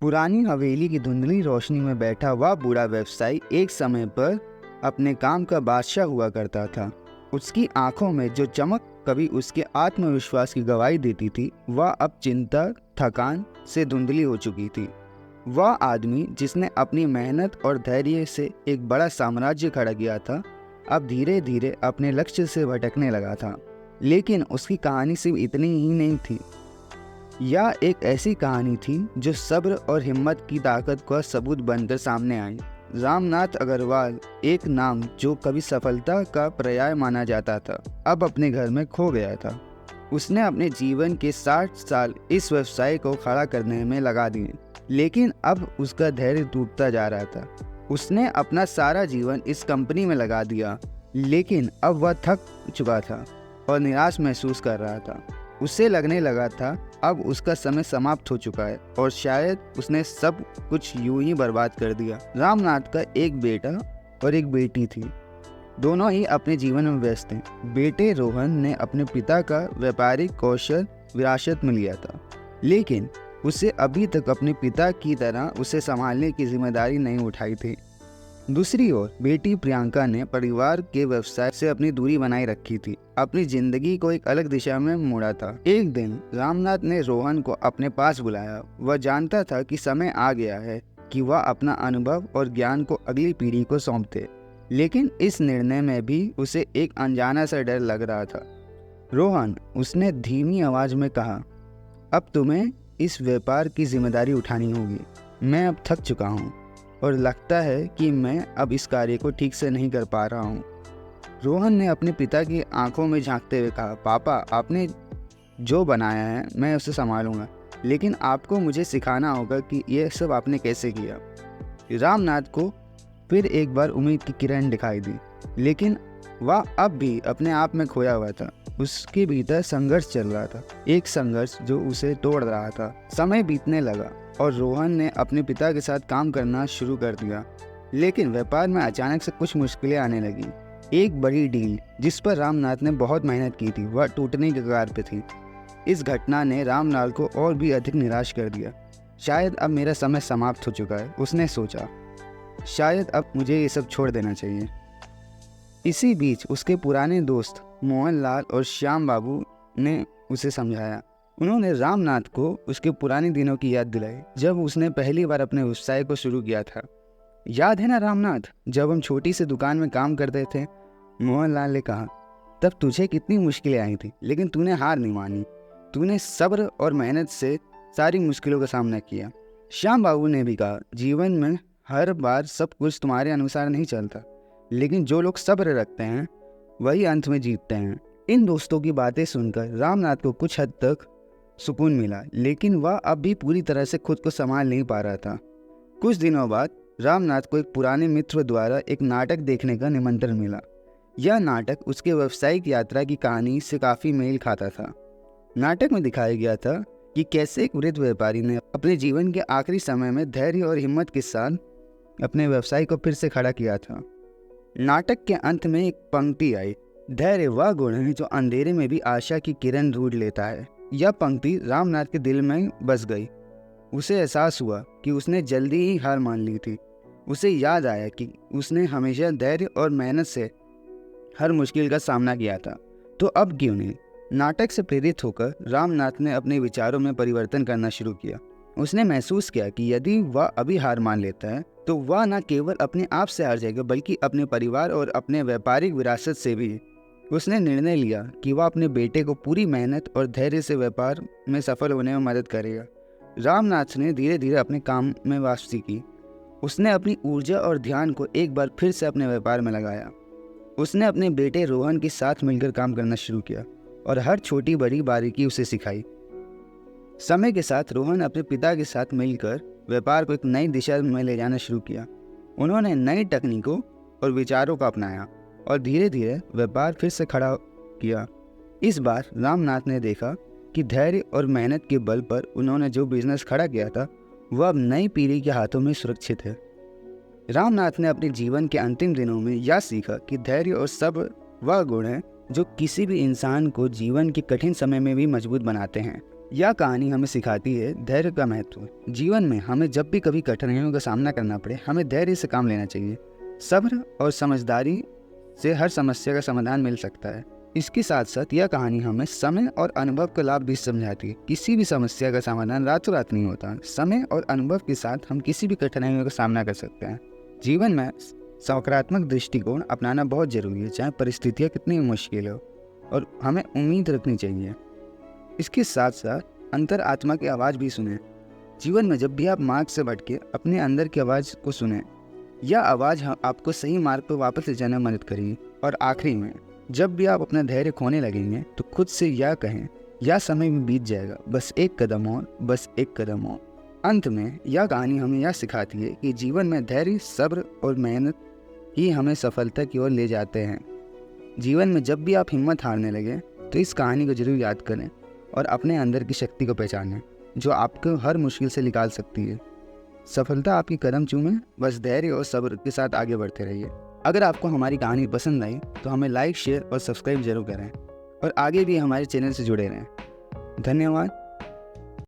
पुरानी हवेली की धुंधली रोशनी में बैठा वह बूढ़ा व्यवसायी एक समय पर अपने काम का बादशाह हुआ करता था। उसकी आंखों में जो चमक कभी उसके आत्मविश्वास की गवाही देती थी, वह अब चिंता थकान से धुंधली हो चुकी थी। वह आदमी जिसने अपनी मेहनत और धैर्य से एक बड़ा साम्राज्य खड़ा किया था, अब धीरे धीरे अपने लक्ष्य से भटकने लगा था। लेकिन उसकी कहानी सिर्फ इतनी ही नहीं थी। यह एक ऐसी कहानी थी जो सब्र और हिम्मत की ताकत का सबूत बनकर सामने आई। रामनाथ अग्रवाल, एक नाम जो कभी सफलता का पर्याय माना जाता था, अब अपने घर में खो गया था। उसने अपने जीवन के 60 साल इस व्यवसाय को खड़ा करने में लगा दिए, लेकिन अब उसका धैर्य टूटता जा रहा था। उसने अपना सारा जीवन इस कंपनी में लगा दिया, लेकिन अब वह थक चुका था और निराश महसूस कर रहा था। उसे लगने लगा था अब उसका समय समाप्त हो चुका है और शायद उसने सब कुछ यूं ही बर्बाद कर दिया। रामनाथ का एक बेटा और एक बेटी थी। दोनों ही अपने जीवन में व्यस्त थे। बेटे रोहन ने अपने पिता का व्यापारिक कौशल विरासत में लिया था, लेकिन उसे अभी तक अपने पिता की तरह उसे संभालने की जिम्मेदारी नहीं उठाई थी। दूसरी ओर बेटी प्रियंका ने परिवार के व्यवसाय से अपनी दूरी बनाए रखी थी, अपनी जिंदगी को एक अलग दिशा में मोड़ा था। एक दिन रामनाथ ने रोहन को अपने पास बुलाया। वह जानता था कि समय आ गया है कि वह अपना अनुभव और ज्ञान को अगली पीढ़ी को सौंपते, लेकिन इस निर्णय में भी उसे एक अनजाना सा डर लग रहा था। रोहन, उसने धीमी आवाज में कहा, अब तुम्हें इस व्यापार की जिम्मेदारी उठानी होगी। मैं अब थक चुका हूँ और लगता है कि मैं अब इस कार्य को ठीक से नहीं कर पा रहा हूँ। रोहन ने अपने पिता की आंखों में झांकते हुए कहा, पापा, आपने जो बनाया है मैं उसे संभालूंगा, लेकिन आपको मुझे सिखाना होगा कि यह सब आपने कैसे किया। रामनाथ को फिर एक बार उम्मीद की किरण दिखाई दी, लेकिन वह अब भी अपने आप में खोया हुआ था। उसके भीतर संघर्ष चल रहा था, एक संघर्ष जो उसे तोड़ रहा था। समय बीतने लगा और रोहन ने अपने पिता के साथ काम करना शुरू कर दिया, लेकिन व्यापार में अचानक से कुछ मुश्किलें आने लगी। एक बड़ी डील जिस पर रामनाथ ने बहुत मेहनत की थी, वह टूटने के कगार पे थी। इस घटना ने रामनाथ को और भी अधिक निराश कर दिया। शायद अब मेरा समय समाप्त हो चुका है, उसने सोचा। शायद अब मुझे ये सब छोड़ देना चाहिए। इसी बीच उसके पुराने दोस्त मोहनलाल और श्याम बाबू ने उसे समझाया। उन्होंने रामनाथ को उसके पुराने दिनों की याद दिलाई, जब उसने पहली बार अपने व्यवसाय को शुरू किया था। याद है ना रामनाथ, जब हम छोटी सी दुकान में काम करते थे? मोहनलाल ने कहा, तब तुझे कितनी मुश्किलें आई थी, लेकिन तूने हार नहीं मानी। तूने सब्र और मेहनत से सारी मुश्किलों का सामना किया। श्याम बाबू ने भी कहा, जीवन में हर बार सब कुछ तुम्हारे अनुसार नहीं चलता, लेकिन जो लोग सब्र रखते हैं वही अंत में जीतते हैं। इन दोस्तों की बातें सुनकर रामनाथ को कुछ हद तक सुकून मिला, लेकिन वह अब भी पूरी तरह से खुद को संभाल नहीं पा रहा था। कुछ दिनों बाद रामनाथ को एक पुराने मित्र द्वारा एक नाटक देखने का निमंत्रण मिला। यह नाटक उसके व्यावसायिक यात्रा की कहानी से काफ़ी मेल खाता था। नाटक में दिखाया गया था कि कैसे एक वृद्ध व्यापारी ने अपने जीवन के आखिरी समय में धैर्य और हिम्मत के साथ अपने व्यवसाय को फिर से खड़ा किया था। नाटक के अंत में एक पंक्ति आई, धैर्य वह गुण है जो अंधेरे में भी आशा की किरण ढूंढ लेता है। यह पंक्ति रामनाथ के दिल में बस गई। उसे एहसास हुआ कि उसने जल्दी ही हार मान ली थी। उसे याद आया कि उसने हमेशा धैर्य और मेहनत से हर मुश्किल का सामना किया था, तो अब क्यों नहीं? नाटक से प्रेरित होकर रामनाथ ने अपने विचारों में परिवर्तन करना शुरू किया। उसने महसूस किया कि यदि वह अभी हार मान लेता है तो वह न केवल अपने आप से हार जाएगा, बल्कि अपने परिवार और अपने व्यापारिक विरासत से भी। उसने निर्णय लिया कि वह अपने बेटे को पूरी मेहनत और धैर्य से व्यापार में सफल होने में मदद करेगा। रामनाथ ने धीरे धीरे अपने काम में वापसी की। उसने अपनी ऊर्जा और ध्यान को एक बार फिर से अपने व्यापार में लगाया। उसने अपने बेटे रोहन के साथ मिलकर काम करना शुरू किया और हर छोटी बड़ी बारीकी उसे सिखाई। समय के साथ रोहन अपने पिता के साथ मिलकर व्यापार को एक नई दिशा में ले जाना शुरू किया। उन्होंने नई तकनीकों और विचारों को अपनाया और धीरे धीरे व्यापार फिर से खड़ा किया। इस बार रामनाथ ने देखा कि धैर्य और मेहनत के बल पर उन्होंने जो बिजनेस खड़ा किया था, वह अब नई पीढ़ी के हाथों में सुरक्षित है। रामनाथ ने अपने जीवन के अंतिम दिनों में यह सीखा कि धैर्य और सब्र वह गुण है जो किसी भी इंसान को जीवन के कठिन समय में भी मजबूत बनाते हैं। यह कहानी हमें सिखाती है धैर्य का महत्व। जीवन में हमें जब भी कभी कठिनाइयों का सामना करना पड़े, हमें धैर्य से काम लेना चाहिए। सब्र और समझदारी से हर समस्या का समाधान मिल सकता है। इसके साथ साथ यह कहानी हमें समय और अनुभव का लाभ भी समझाती है। किसी भी समस्या का समाधान रातों रात नहीं होता। समय और अनुभव के साथ हम किसी भी कठिनाइयों का सामना कर सकते हैं। जीवन में सकारात्मक दृष्टिकोण अपनाना बहुत जरूरी है, चाहे परिस्थितियाँ कितनी मुश्किल हो, और हमें उम्मीद रखनी चाहिए। इसके साथ साथ अंतर आत्मा की आवाज़ भी सुने। जीवन में जब भी आप मार्ग से भटके, अपने अंदर की आवाज़ को सुने। यह आवाज़ आपको सही मार्ग पर वापस ले जाने में मदद करेगी। और आखिरी में, जब भी आप अपना धैर्य खोने लगेंगे तो खुद से यह कहें, यह समय भी बीत जाएगा, बस एक कदम और, बस एक कदम और। अंत में यह कहानी हमें यह सिखाती है कि जीवन में धैर्य, सब्र और मेहनत ही हमें सफलता की ओर ले जाते हैं। जीवन में जब भी आप हिम्मत हारने लगे तो इस कहानी को जरूर याद करें और अपने अंदर की शक्ति को पहचानें, जो आपको हर मुश्किल से निकाल सकती है। सफलता आपकी कदम चूमे, बस धैर्य और सब्र के साथ आगे बढ़ते रहिए। अगर आपको हमारी कहानी पसंद आई तो हमें लाइक, शेयर और सब्सक्राइब जरूर करें, और आगे भी हमारे चैनल से जुड़े रहें। धन्यवाद।